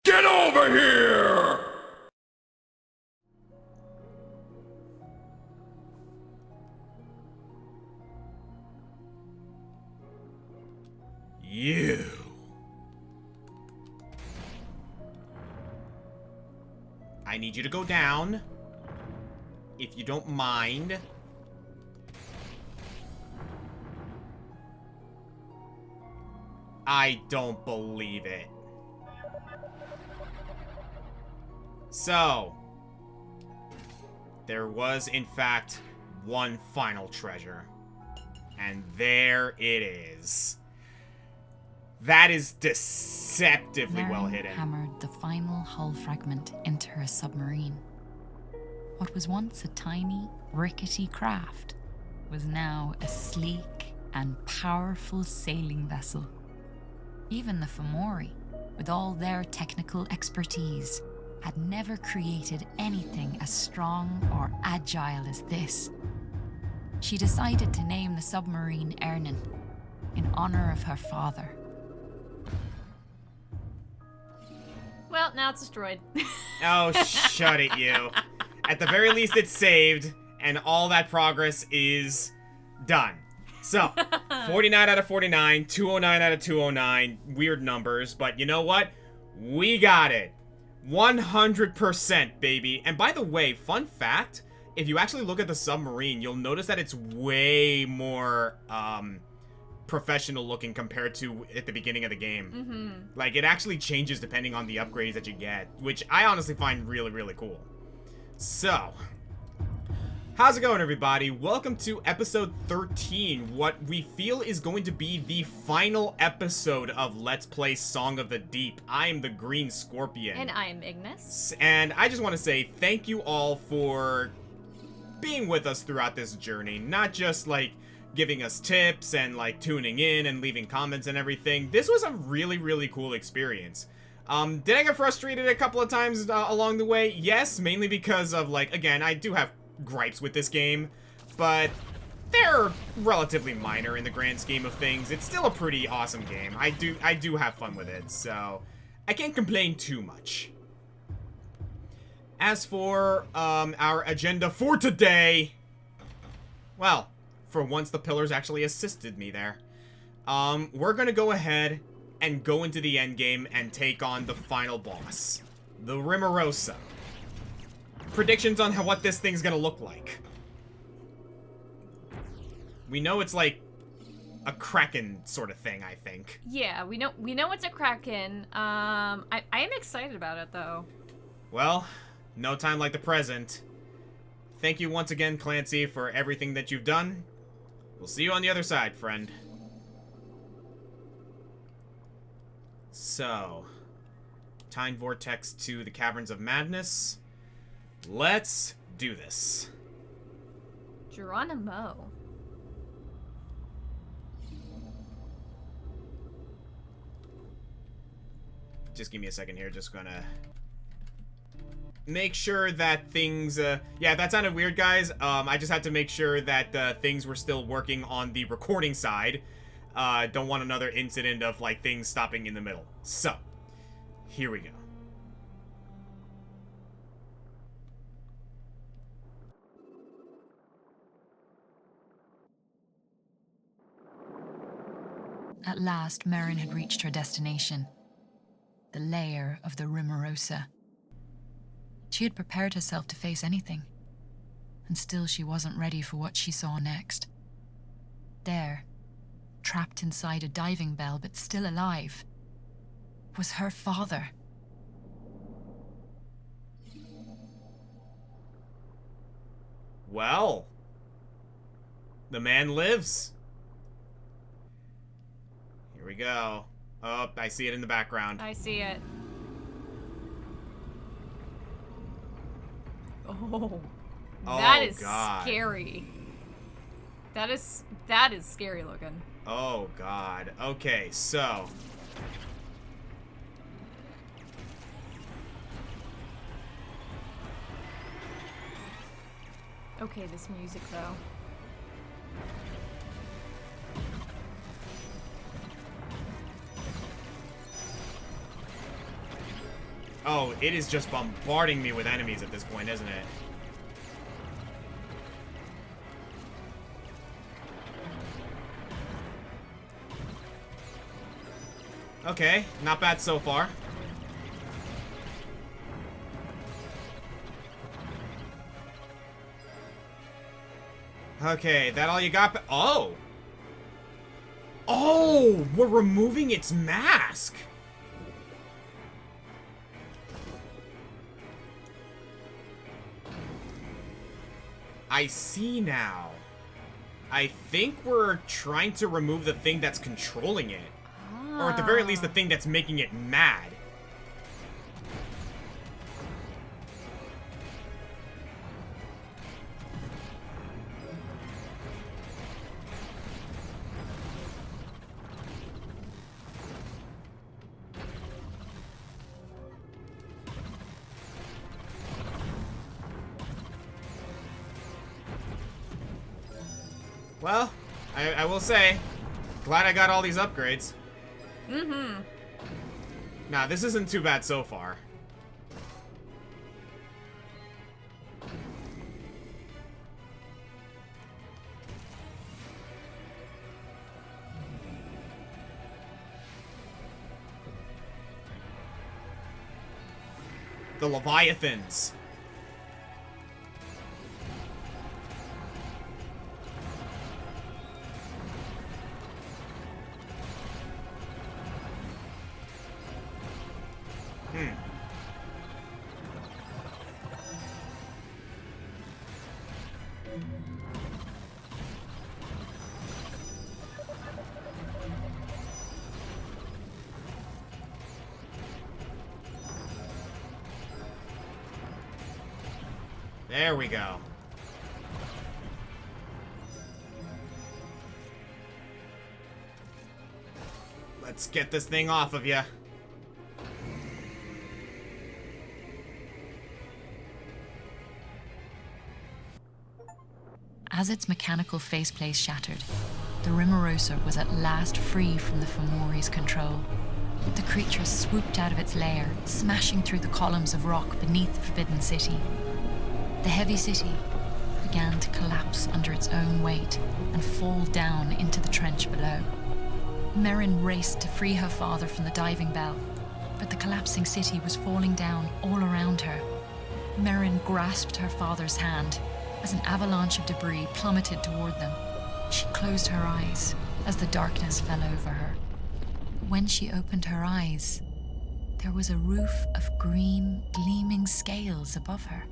Get over here! You. I need you to go down. If you don't mind. I don't believe it. So, there was, in fact, one final treasure. And there it is. That is deceptively well hidden. Hammered the final hull fragment into her submarine. What was once a tiny, rickety craft was now a sleek and powerful sailing vessel. Even the Fomori, with all their technical expertise, had never created anything as strong or agile as this. She decided to name the submarine Ernan, in honor of her father. Well, now it's destroyed. Oh, shut it, you. At the very least, it's saved, and all that progress is done. So, 49 out of 49, 209 out of 209, weird numbers, but you know what? We got it. 100%, baby. And by the way, fun fact, if you actually look at the submarine, you'll notice that it's way more, professional looking compared to at the beginning of the game. Mm-hmm. Like, it actually changes depending on the upgrades that you get, which I honestly find really, really cool. So, how's it going, everybody? Welcome to episode 13, what we feel is going to be the final episode of Let's Play Song of the Deep. I am the Green Scorpion. And I am Ignis. And I just want to say thank you all for being with us throughout this journey. Not just, like, giving us tips and, like, tuning in and leaving comments and everything. This was a really, really cool experience. Did I get frustrated a couple of times along the way? Yes, mainly because of, like, again, I do have gripes with this game, but they're relatively minor in the grand scheme of things. It's still a pretty awesome game. I do have fun with it, so I can't complain too much. As for our agenda for today, well, for once the pillars actually assisted me there. We're gonna go ahead and go into the endgame and take on the final boss, the Rimosa. Predictions on what this thing's gonna look like. We know it's like a Kraken sort of thing, I think. Yeah, we know it's a Kraken. I am excited about it though. Well, no time like the present. Thank you once again, Clancy, for everything that you've done. We'll see you on the other side, friend. So, time vortex to the Caverns of Madness. Let's do this. Geronimo. Just give me a second here. Just gonna make sure that things, yeah, that sounded weird, guys. I just had to make sure that things were still working on the recording side. Don't want another incident of, like, things stopping in the middle. So, here we go. At last, Merrin had reached her destination, the lair of the Rimosa. She had prepared herself to face anything, and still she wasn't ready for what she saw next. There, trapped inside a diving bell but still alive, was her father. Well, the man lives. Here we go. Oh, I see it in the background. I see it. Oh, that is God. Scary. That is scary looking. Oh, God. Okay, so. Okay, this music though. Oh, it is just bombarding me with enemies at this point, isn't it? Okay, not bad so far. Okay, that all you got? Oh! Oh! We're removing its mask! I see now. I think we're trying to remove the thing that's controlling it. Or at the very least, the thing that's making it mad. Well, I will say, glad I got all these upgrades. Mm-hmm. Nah, this isn't too bad so far. The Leviathans. There we go. Let's get this thing off of you. As its mechanical faceplate shattered, the Rimosa was at last free from the Fomori's control. The creature swooped out of its lair, smashing through the columns of rock beneath the Forbidden City. The heavy city began to collapse under its own weight and fall down into the trench below. Merrin raced to free her father from the diving bell, but the collapsing city was falling down all around her. Merrin grasped her father's hand as an avalanche of debris plummeted toward them. She closed her eyes as the darkness fell over her. When she opened her eyes, there was a roof of green, gleaming scales above her.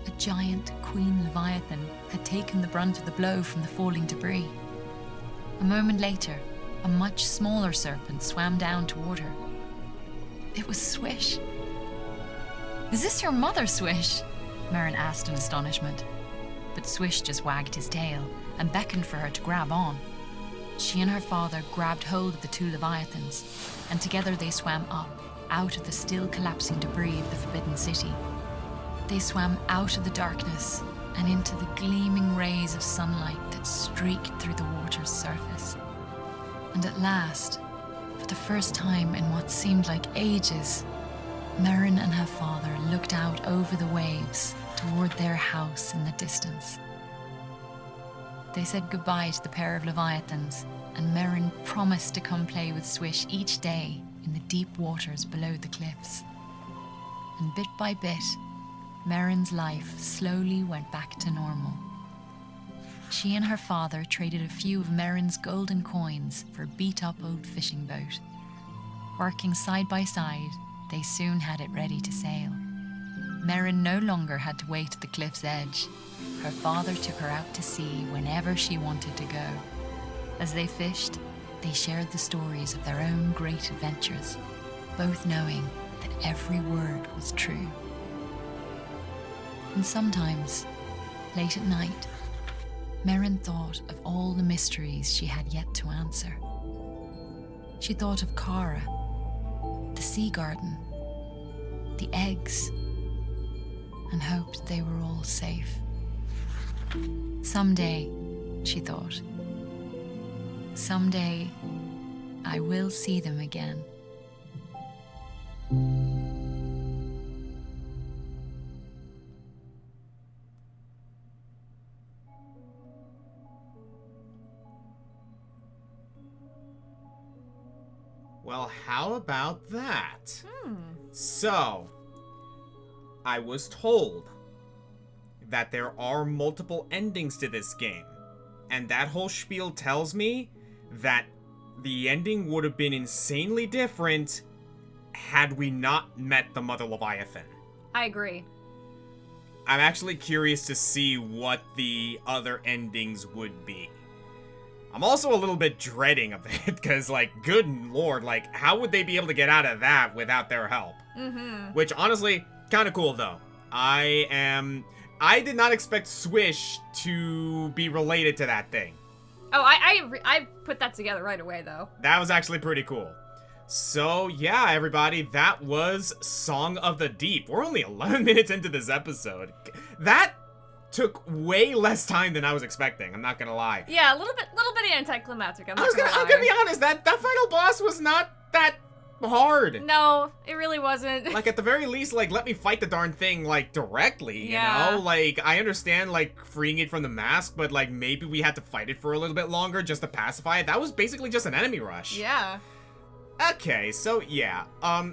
A giant queen leviathan had taken the brunt of the blow from the falling debris. A moment later, a much smaller serpent swam down toward her. It was Swish. "Is this your mother, Swish?" Merrin asked in astonishment. But Swish just wagged his tail and beckoned for her to grab on. She and her father grabbed hold of the two leviathans, and together they swam up, out of the still collapsing debris of the Forbidden City. They swam out of the darkness and into the gleaming rays of sunlight that streaked through the water's surface. And at last, for the first time in what seemed like ages, Merrin and her father looked out over the waves toward their house in the distance. They said goodbye to the pair of leviathans, and Merrin promised to come play with Swish each day in the deep waters below the cliffs. And bit by bit, Merrin's life slowly went back to normal. She and her father traded a few of Merrin's golden coins for a beat-up old fishing boat. Working side by side, they soon had it ready to sail. Merrin no longer had to wait at the cliff's edge. Her father took her out to sea whenever she wanted to go. As they fished, they shared the stories of their own great adventures, both knowing that every word was true. And sometimes, late at night, Merrin thought of all the mysteries she had yet to answer. She thought of Kara, the sea garden, the eggs, and hoped they were all safe. Someday, she thought, someday I will see them again. Well, how about that? Hmm. So, I was told that there are multiple endings to this game. And that whole spiel tells me that the ending would have been insanely different had we not met the Mother Leviathan. I agree. I'm actually curious to see what the other endings would be. I'm also a little bit dreading of it, because, like, good lord, like, how would they be able to get out of that without their help? Mm-hmm. Which, honestly, kind of cool, though. I did not expect Swish to be related to that thing. Oh, I put that together right away, though. That was actually pretty cool. So, yeah, everybody, that was Song of the Deep. We're only 11 minutes into this episode. That took way less time than I was expecting, I'm not gonna lie. Yeah, a little bit anticlimactic. I'm I'm gonna be honest, that final boss was not that hard. No, it really wasn't. Like, at the very least, like, let me fight the darn thing, like, directly, you Yeah. know? Like, I understand, like, freeing it from the mask, but, like, maybe we had to fight it for a little bit longer just to pacify it. That was basically just an enemy rush. Yeah. Okay, so, yeah.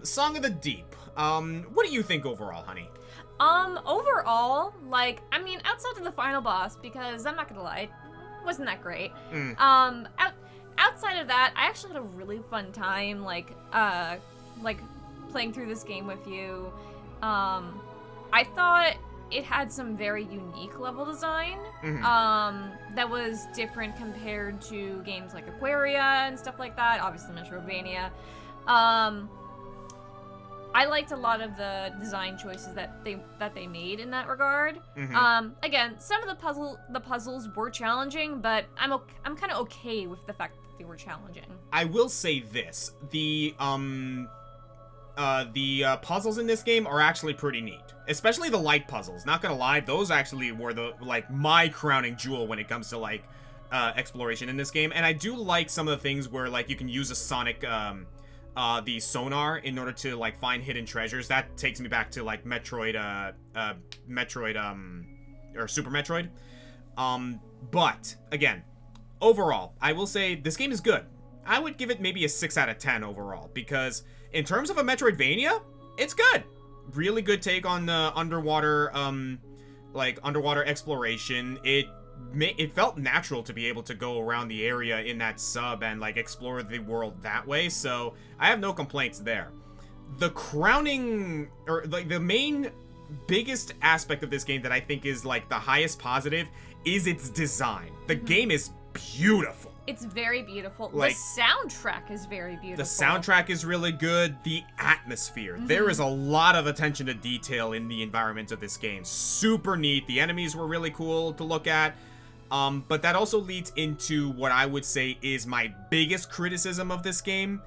Song of the Deep. What do you think overall, honey? Overall, like, I mean, outside of the final boss, because I'm not gonna lie, it wasn't that great. Outside of that, I actually had a really fun time, like playing through this game with you. I thought it had some very unique level design, that was different compared to games like Aquaria and stuff like that, obviously Metroidvania. I liked a lot of the design choices that they made in that regard. Again, some of the puzzles were challenging, but I'm kind of okay with the fact that they were challenging. I will say this: the puzzles in this game are actually pretty neat, especially the light puzzles. Not gonna lie, those actually were my crowning jewel when it comes to like exploration in this game. And I do like some of the things where like you can use a sonic the sonar in order to like find hidden treasures. That takes me back to like Metroid or Super Metroid. But again, overall, I will say this game is good. I would give it maybe a 6 out of 10 overall, because in terms of a Metroidvania, it's good. Really good take on the underwater exploration. It felt natural to be able to go around the area in that sub and like explore the world that way, so I have no complaints there. The crowning, or like the main biggest aspect of this game that I think is like the highest positive is its design. The game is beautiful. It's very beautiful. Like, the soundtrack is very beautiful. The soundtrack is really good. The atmosphere. There is a lot of attention to detail in the environment of this game. Super neat. The enemies were really cool to look at. But that also leads into what I would say is my biggest criticism of this game.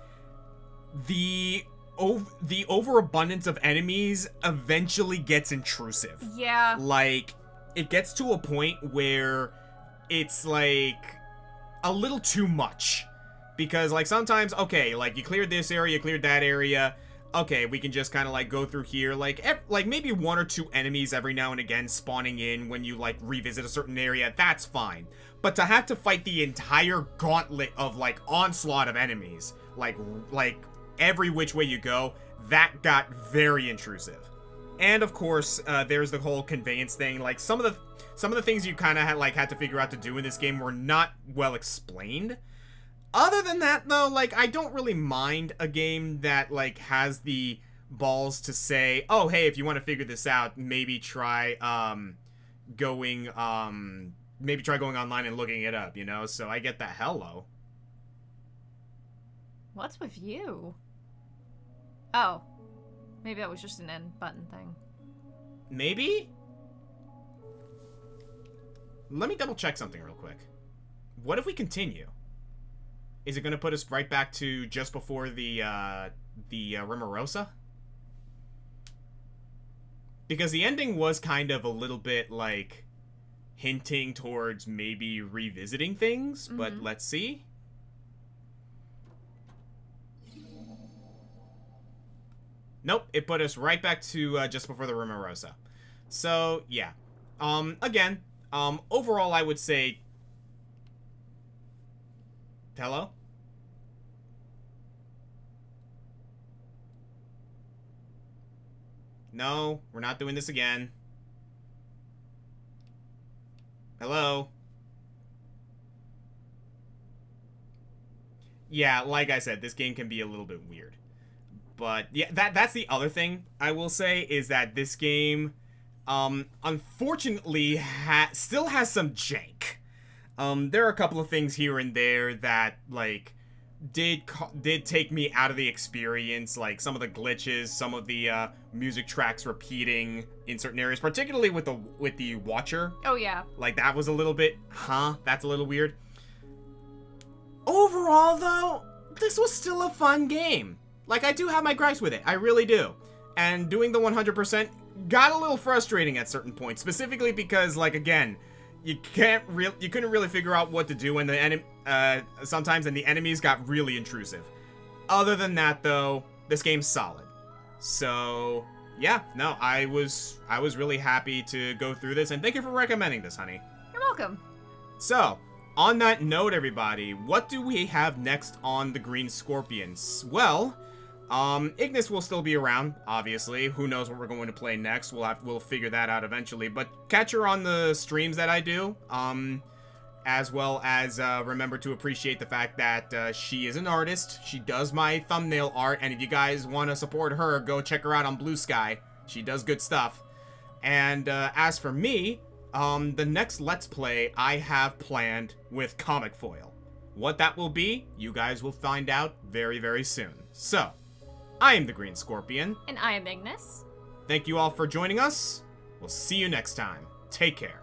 The overabundance of enemies eventually gets intrusive. Yeah. Like, it gets to a point where it's like a little too much, because like sometimes, okay, like you cleared this area, you cleared that area, okay, we can just kind of like go through here, like maybe 1 or 2 enemies every now and again spawning in when you like revisit a certain area, that's fine. But to have to fight the entire gauntlet of like onslaught of enemies, like every which way you go, that got very intrusive. And of course, there's the whole conveyance thing. Like some of the things you kind of had to figure out to do in this game were not well explained. Other than that, though, like, I don't really mind a game that like has the balls to say, oh, hey, if you want to figure this out, maybe try going online and looking it up, you know? So I get that. Hello. What's with you? Oh. Maybe that was just an end button thing. Maybe? Let me double check something real quick. What if we continue? Is it going to put us right back to just before the Rimosa? Because the ending was kind of a little bit, like, hinting towards maybe revisiting things, but let's see. Nope, it put us right back to just before the Rimosa. So, yeah. Again, overall, I would say... Hello? No, we're not doing this again. Hello? Yeah, like I said, this game can be a little bit weird. But yeah, that's the other thing I will say, is that this game, unfortunately, still has some jank. There are a couple of things here and there that, like, did take me out of the experience, like some of the glitches, some of the music tracks repeating in certain areas, particularly with the Watcher. Oh yeah. Like, that was a little bit, that's a little weird. Overall, though, this was still a fun game. Like, I do have my gripes with it, I really do. And doing the 100% got a little frustrating at certain points, specifically because, like, again, you couldn't really figure out what to do when sometimes the enemies got really intrusive. Other than that, though, this game's solid. So, yeah, no, I was really happy to go through this, and thank you for recommending this, honey. You're welcome. So, on that note, everybody, what do we have next on the Green Scorpions? Well, Ignis will still be around, obviously. Who knows what we're going to play next? We'll figure that out eventually. But catch her on the streams that I do. As well as remember to appreciate the fact that she is an artist. She does my thumbnail art, and if you guys want to support her, go check her out on Blue Sky. She does good stuff. And as for me, the next Let's Play I have planned with ComicFoil. What that will be, you guys will find out very, very soon. So, I am the Green Scorpion. And I am Ignis. Thank you all for joining us. We'll see you next time. Take care.